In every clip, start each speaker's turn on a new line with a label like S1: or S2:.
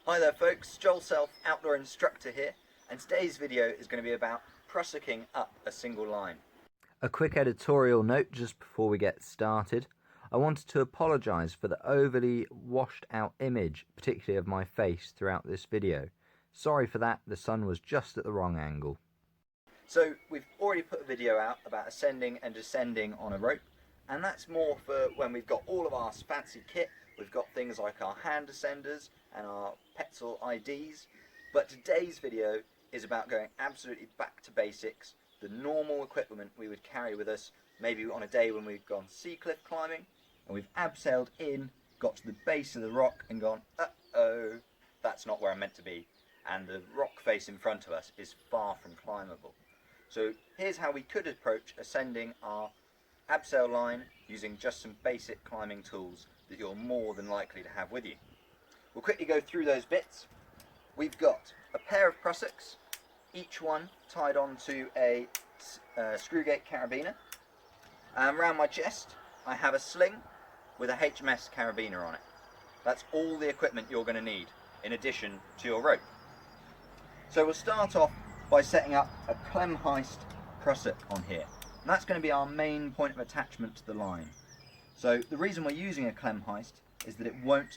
S1: Hi there folks, Joel Self, Outdoor Instructor here, and today's video is going to be about Prusicking up a single line. A quick editorial note just before we get started. I wanted to apologise for the overly washed out image, particularly of my face throughout this video. Sorry for that, the sun was just at the wrong angle. So we've already put a video out about ascending and descending on a rope, and that's more for when we've got all of our fancy kit. We've got things like our hand descenders and our Petzl IDs, but today's video is about going absolutely back to basics, the normal equipment we would carry with us maybe on a day when we've gone sea cliff climbing and we've abseiled in, got to the base of the rock and gone, uh-oh, that's not where I'm meant to be, and the rock face in front of us is far from climbable. So here's how we could approach ascending our abseil line using just some basic climbing tools that you're more than likely to have with you. We'll quickly go through those bits. We've got a pair of Prusiks, each one tied onto a screw gate carabiner. And around my chest I have a sling with a HMS carabiner on it. That's all the equipment you're going to need in addition to your rope. So we'll start off by setting up a clem heist Prusik on here. And that's going to be our main point of attachment to the line. So the reason we're using a clem heist is that it won't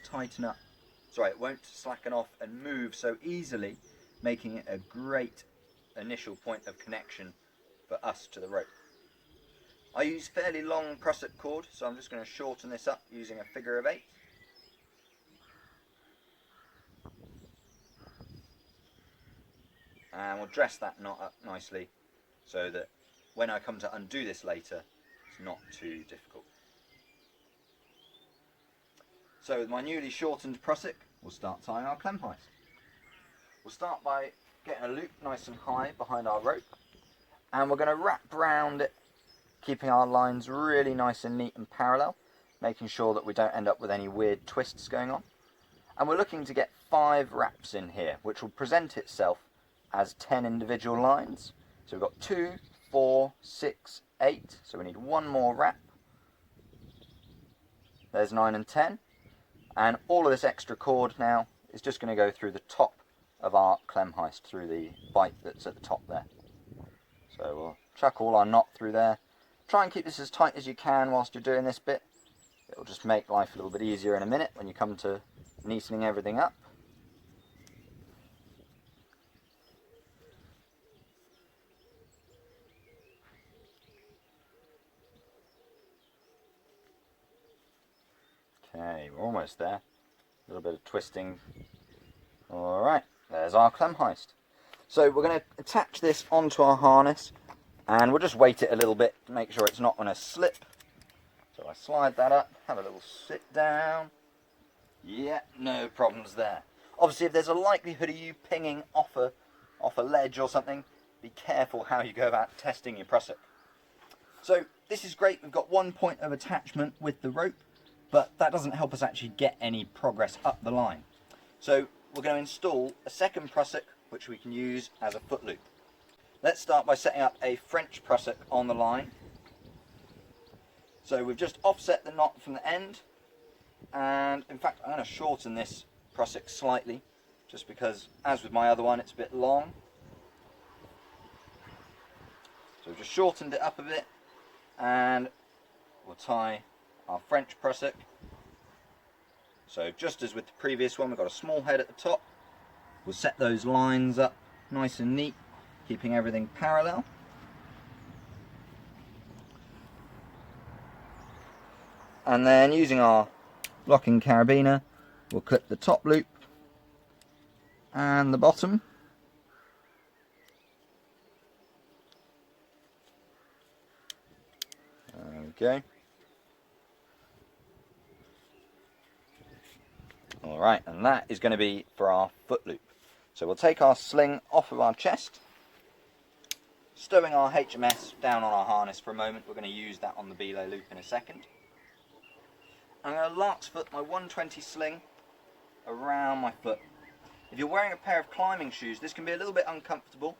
S1: slacken off and move so easily, making it a great initial point of connection for us to the rope. I use fairly long Prusik cord, so I'm just going to shorten this up using a figure of 8. And we'll dress that knot up nicely so that when I come to undo this later, it's not too difficult. So with my newly shortened Prusik, we'll start tying our clem heist. We'll start by getting a loop nice and high behind our rope, and we're going to wrap round it, keeping our lines really nice and neat and parallel, making sure that we don't end up with any weird twists going on. And we're looking to get 5 wraps in here, which will present itself as 10 individual lines. So we've got 2, 4, 6, 8, so we need one more wrap. There's 9 and 10. And all of this extra cord now is just going to go through the top of our clem heist, through the bight that's at the top there. So we'll chuck all our knot through there. Try and keep this as tight as you can whilst you're doing this bit. It'll just make life a little bit easier in a minute when you come to neatening everything up. Okay, we're almost there. A little bit of twisting. Alright, there's our clem heist. So we're going to attach this onto our harness, and we'll just weight it a little bit to make sure it's not going to slip. So I slide that up, have a little sit down. Yeah, no problems there. Obviously, if there's a likelihood of you pinging off a ledge or something, be careful how you go about testing your Prusik. So this is great. We've got one point of attachment with the rope, but that doesn't help us actually get any progress up the line. So we're going to install a second Prusik, which we can use as a foot loop. Let's start by setting up a French Prusik on the line. So we've just offset the knot from the end, and in fact I'm going to shorten this Prusik slightly, just because, as with my other one, it's a bit long. So we've just shortened it up a bit, and we'll tie our French Prusik. So just as with the previous one, we've got a small head at the top. We'll set those lines up nice and neat, keeping everything parallel. And then using our locking carabiner, we'll clip the top loop and the bottom. There we go. Alright, and that is going to be for our foot loop. So we'll take our sling off of our chest, stowing our HMS down on our harness for a moment. We're going to use that on the belay loop in a second. I'm going to lark's foot my 120 sling around my foot. If you're wearing a pair of climbing shoes, this can be a little bit uncomfortable,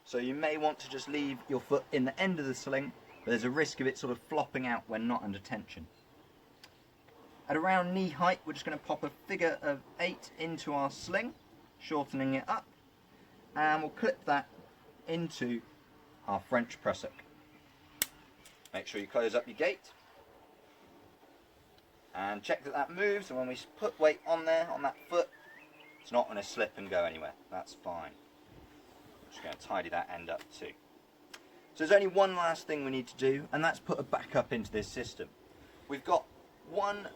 S1: so you may want to just leave your foot in the end of the sling, but there's a risk of it sort of flopping out when not under tension. At around knee height, we're just going to pop a figure of 8 into our sling, shortening it up, and we'll clip that into our French prusik. Make sure you close up your gate and check that that moves, and when we put weight on there, on that foot, it's not going to slip and go anywhere. That's fine. I'm just going to tidy that end up too. So there's only one last thing we need to do, and that's put a backup into this system. We've got one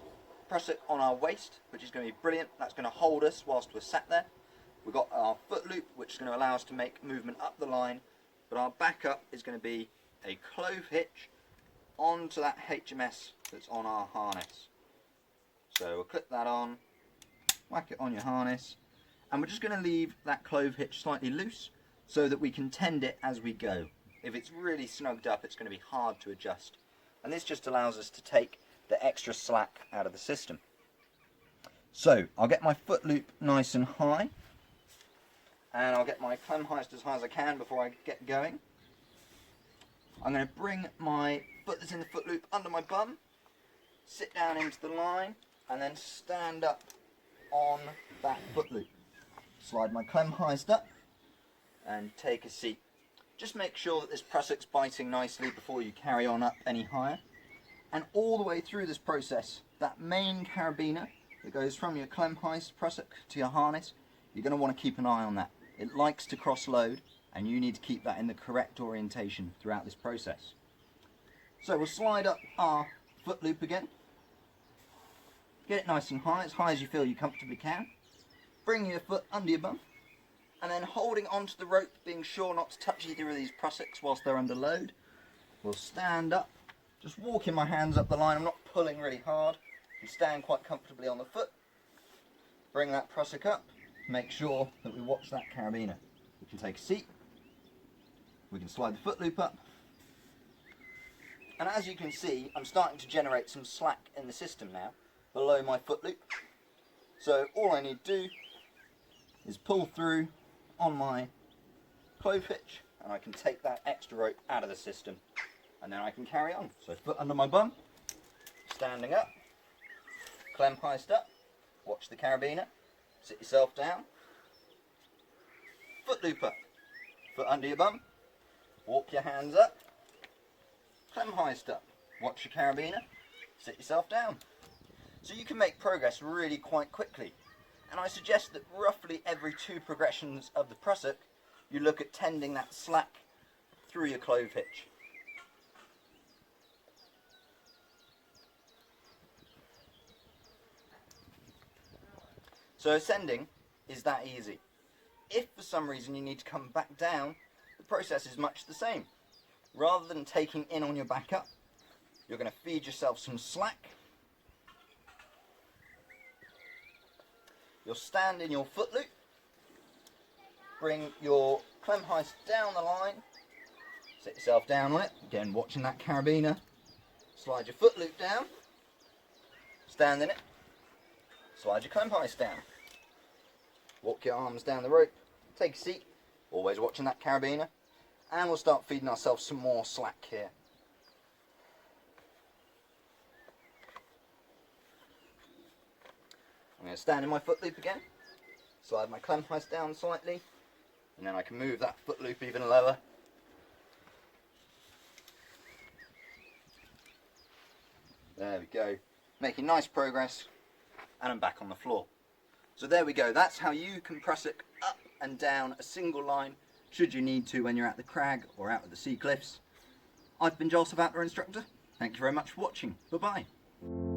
S1: prusik on our waist, which is going to be brilliant. That's going to hold us whilst we're sat there. We've got our foot loop, which is going to allow us to make movement up the line, but our backup is going to be a clove hitch onto that HMS that's on our harness. So we'll clip that on, whack it on your harness, and we're just going to leave that clove hitch slightly loose so that we can tend it as we go. If it's really snugged up, it's going to be hard to adjust, and this just allows us to take the extra slack out of the system. So I'll get my foot loop nice and high, and I'll get my clem heist as high as I can before I get going. I'm going to bring my foot that's in the foot loop under my bum, sit down into the line, and then stand up on that foot loop. Slide my clem heist up and take a seat. Just make sure that this prussik's biting nicely before you carry on up any higher. And all the way through this process, that main carabiner that goes from your clem heist prusik to your harness, you're going to want to keep an eye on that. It likes to cross load, and you need to keep that in the correct orientation throughout this process. So we'll slide up our foot loop again. Get it nice and high as you feel you comfortably can. Bring your foot under your bum, and then holding onto the rope, being sure not to touch either of these prusiks whilst they're under load, we'll stand up, just walking my hands up the line. I'm not pulling really hard. You stand quite comfortably on the foot. Bring that prusik up, make sure that we watch that carabiner. We can take a seat, we can slide the foot loop up, and as you can see, I'm starting to generate some slack in the system now below my foot loop. So all I need to do is pull through on my clove hitch, and I can take that extra rope out of the system, and then I can carry on. So foot under my bum, standing up, clem heist up, watch the carabiner, sit yourself down, foot loop up, foot under your bum, walk your hands up, clem heist up, watch your carabiner, sit yourself down. So you can make progress really quite quickly, and I suggest that roughly every 2 progressions of the prusik you look at tending that slack through your clove hitch. So ascending is that easy. If for some reason you need to come back down, the process is much the same. Rather than taking in on your back up, you're going to feed yourself some slack. You'll stand in your foot loop, bring your clem heist down the line, sit yourself down on it, again watching that carabiner, slide your foot loop down, stand in it, slide your clem heist down, walk your arms down the rope, take a seat, always watching that carabiner, and we'll start feeding ourselves some more slack here. I'm going to stand in my foot loop again, slide my clem heist down slightly, and then I can move that foot loop even lower. There we go, making nice progress, and I'm back on the floor. So there we go, that's how you can prusik up and down a single line, should you need to when you're at the crag or out at the sea cliffs. I've been Joseph, Outdoor Instructor. Thank you very much for watching. Bye bye.